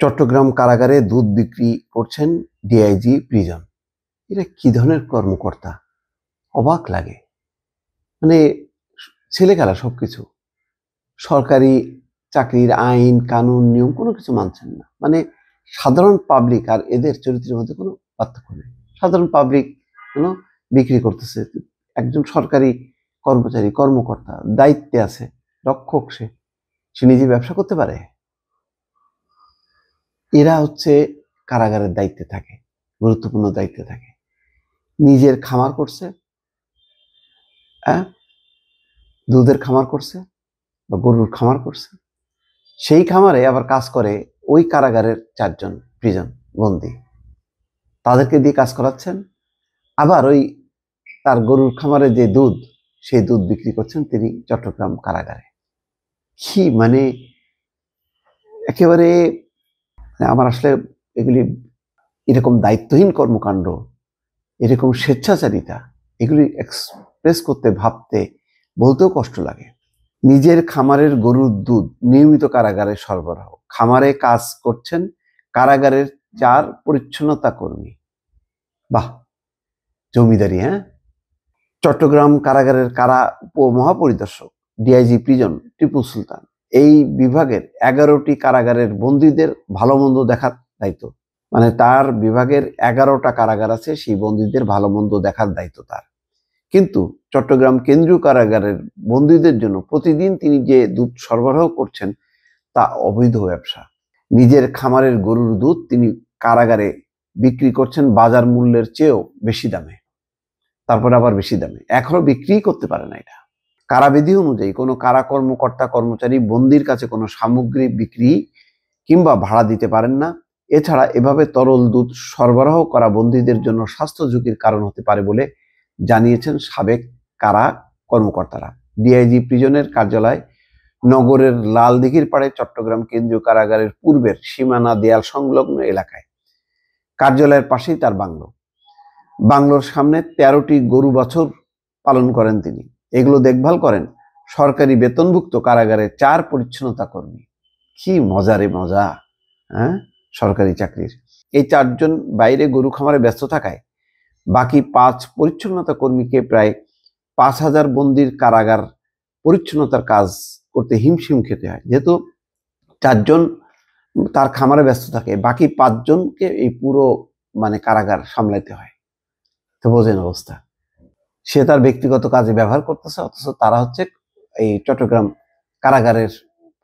চট্টগ্রাম কারাগারে দুধ বিক্রি করছেন ডিআইজি প্রিজন। এরা কি ধরনের কর্মকর্তা? অবাক লাগে। মানে ছেলেখেলা সবকিছু। সরকারি চাকরির আইন কানুন নিয়ম কোনো কিছু মানছেন না। মানে সাধারণ পাবলিক আর এদের চরিত্রের মধ্যে কোনো পার্থক্য নেই। সাধারণ পাবলিক বিক্রি করতেছে। একজন সরকারি কর্মচারী কর্মকর্তা দায়িত্বে আছে, রক্ষক, সে নিজে ব্যবসা করতে পারে? এরা হচ্ছে কারাগারের দায়িত্বে থাকে, গুরুত্বপূর্ণ দায়িত্বে থাকে। নিজের খামার করছে, হ্যাঁ, দুধের খামার করছে বা গরুর খামার করছে। সেই খামারে আবার কাজ করে ওই কারাগারের 4 জন প্রিজন বন্দী। তাদেরকে দিয়ে কাজ করাচ্ছেন। আবার ওই তার গরুর খামারে যে দুধ, সেই দুধ বিক্রি করছেন তিনি চট্টগ্রাম কারাগারে। কি মানে একেবারে আমার আসলে এগুলি, এরকম দায়িত্বহীন কর্মকাণ্ড, এরকম স্বেচ্ছাচারিতা, এগুলি এক্সপ্রেস করতে, ভাবতে, বলতেও কষ্ট লাগে। নিজের খামারের গরুর দুধ নিয়মিত কারাগারে সরবরাহ। খামারে কাজ করছেন কারাগারের 4 পরিচ্ছন্নতা কর্মী। বাহ, জমিদারি! হ্যাঁ, চট্টগ্রাম কারাগারের কারা উপমহাপরিদর্শক ডিআইজি প্রিজন টিপু সুলতান এই বিভাগের 11টি কারাগারের বন্দীদের ভালো মন্দ দেখার দায়িত্ব। মানে তার বিভাগের 11টা কারাগার আছে, সেই বন্দীদের ভালো মন্দ দেখার দায়িত্ব তার। কিন্তু চট্টগ্রাম কেন্দ্রীয় কারাগারের বন্দীদের জন্য প্রতিদিন তিনি যে দুধ সরবরাহ করছেন তা অবৈধ ব্যবসা। নিজের খামারের গরুর দুধ তিনি কারাগারে বিক্রি করছেন বাজার মূল্যের চেয়েও বেশি দামে, তারপরে আবার বেশি দামে। এখনো বিক্রি করতে পারে না। এটা কারাবিধি অনুযায়ী কোনো কারা কর্মকর্তা কর্মচারী বন্দির কাছে কোনো সামগ্রী বিক্রি কিংবা ভাড়া দিতে পারেন না। এছাড়া এভাবে তরল দুধ সরবরাহ করা বন্দীদের জন্য স্বাস্থ্য ঝুঁকির কারণ হতে পারে বলে জানিয়েছেন সাবেক কারা কর্মকর্তারা। ডিআইজি প্রিজনের কার্যালয় নগরের লালদিঘির পাড়ে চট্টগ্রাম কেন্দ্রীয় কারাগারের পূর্বের সীমানা দেয়াল সংলগ্ন এলাকায়। কার্যালয়ের পাশেই তার বাংলো। বাংলোর সামনে 13টি গরু বছর পালন করেন তিনি। এগুলো দেখভাল করেন সরকারি বেতনভুক্ত কারাগারের 4 পরিচ্ছন্নতা কর্মী। কি মজারে মজা! হ্যাঁ, সরকারি চাকরির এই 4 জন বাইরে গরু খামারে ব্যস্ত থাকায় বাকি 5 পরিচ্ছন্নতা কর্মীকে প্রায় 5000 বন্দির কারাগার পরিচ্ছন্নতার কাজ করতে হিমশিম খেতে হয়। যেহেতু 4 জন তার খামারে ব্যস্ত থাকে, বাকি 5 জনকে এই পুরো কারাগার সামলাইতে হয়। তো বোঝেন অবস্থা। সে তার ব্যক্তিগত কাজে ব্যবহার করতেছে, অথচ তারা হচ্ছে এই চট্টগ্রাম কারাগারের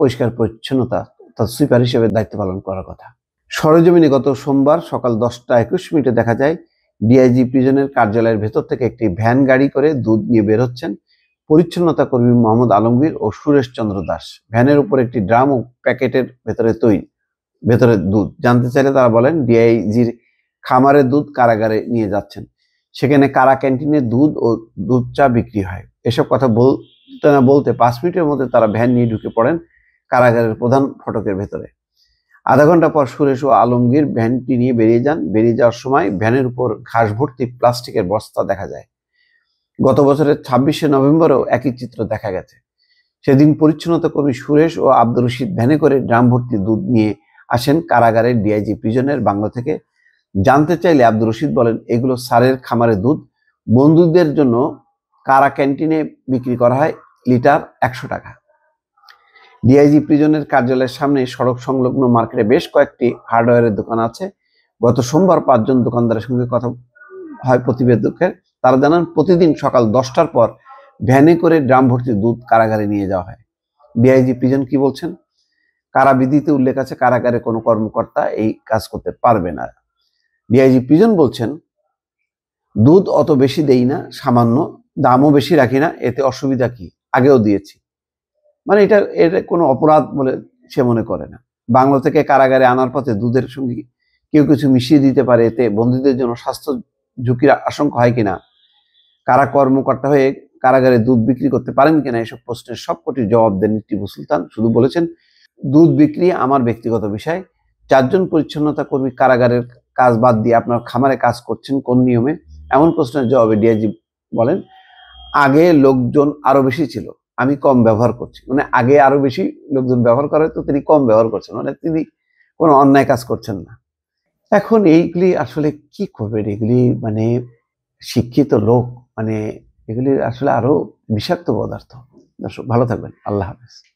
পরিষ্কার পরিচ্ছন্নতা অর্থাৎ সুইপার হিসেবে দায়িত্ব পালন করার কথা। সরেজমিনে গত সোমবার সকাল 10টা 21 মিনিটে দেখা যায় ডিআইজি প্রিজনের কার্যালয়ের ভেতর থেকে একটি ভ্যান গাড়ি করে দুধ নিয়ে বের হচ্ছেন পরিচ্ছন্নতা কর্মী মোহাম্মদ আলমগীর ও সুরেশ চন্দ্র দাস। ভ্যানের উপর একটি ড্রাম ও প্যাকেটের ভেতরে দুধ। জানতে চাইলে তারা বলেন ডিআইজির খামারের দুধ কারাগারে নিয়ে যাচ্ছেন। সেখানে কারা ক্যান্টিনে দুধ ও দুধ চা বিক্রি হয়। এসব কথা বলতে না বলতে 5 মিনিটের মধ্যে তারা ভ্যান নিয়ে ঢুকে পড়েন কারাগারের প্রধান ফটকের ভেতরে। আধা ঘন্টা পর সুরেশ ও আলমগীর ভ্যানটি নিয়ে বেরিয়ে যান। বেরিয়ে যাওয়ার সময় ভ্যানের উপর ঘাস ভর্তি প্লাস্টিকের বস্তা দেখা যায়। গত বছরের 26শে নভেম্বরও একই চিত্র দেখা গেছে। সেদিন পরিচ্ছন্নতা কর্মী সুরেশ ও আব্দুর রশিদ ভ্যানে করে ড্রাম ভর্তি দুধ নিয়ে আসেন কারাগারের ডিআইজি প্রিজনের বাংলো থেকে। জানতে চাইলে আব্দুর রশিদ বলেন, এগুলো স্যারের খামারে দুধ, বন্ধুদের জন্য কারা ক্যান্টিনে বিক্রি করা হয় লিটার 100 টাকা। ডিআইজি প্রিজনের কার্যালয়ের সামনে সড়ক সংলগ্ন মার্কেটে বেশ কয়েকটি হার্ডওয়্যারের দোকান আছে। গত সোমবার 5 জন দোকানদারের সঙ্গে কথা হয় প্রতিবেদকের। তারা জানান প্রতিদিন সকাল 10টার পর ভ্যানে করে ড্রাম ভর্তি দুধ কারাগারে নিয়ে যাওয়া হয়। ডিআইজি প্রিজন কি বলছেন? কারাবিধিতে উল্লেখ আছে কারাগারে কোনো কর্মকর্তা এই কাজ করতে পারবে না। ডিআইজি প্রিজন বলছেন, দুধ অত বেশি দেই না, সামান্য, দামও বেশি রাখি না, এতে অসুবিধা কি? আগেও দিয়েছি। এটা কোনো অপরাধ বলে সে মনে করে না। বাংলা থেকে কারাগারে আনার পথে দুধের সঙ্গে কেউ কিছু মিশিয়ে দিতে পারে, এতে বন্দীদের জন্য স্বাস্থ্য ঝুঁকির আশঙ্কা হয় কিনা, কারা কর্মকর্তা হয়ে কারাগারে দুধ বিক্রি করতে পারেন কিনা, এসব প্রশ্নের সবকটির জবাব দেন টিপু সুলতান। শুধু বলেছেন, দুধ বিক্রি আমার ব্যক্তিগত বিষয়। 4 জন পরিচ্ছন্নতা কর্মী কারাগারের কাজ বাদ দিয়ে আপনার খামারে কাজ করছেন কোন নিয়মে? এমন প্রশ্নের জবাবে ডিআইজি বলেন, আগে লোকজন আরো বেশি ছিল, আমি কম ব্যবহার করছি। আগে আরো বেশি লোকজন ব্যবহার করে তো তিনি কম ব্যবহার করছেন। তিনি কোনো অন্যায় কাজ করছেন না। এখন এইগুলি আসলে কি করবেন? এগুলি মানে শিক্ষিত লোক, মানে এগুলি আসলে আরো বিষাক্ত পদার্থ। দর্শক ভালো থাকবেন। আল্লাহ হাফেজ।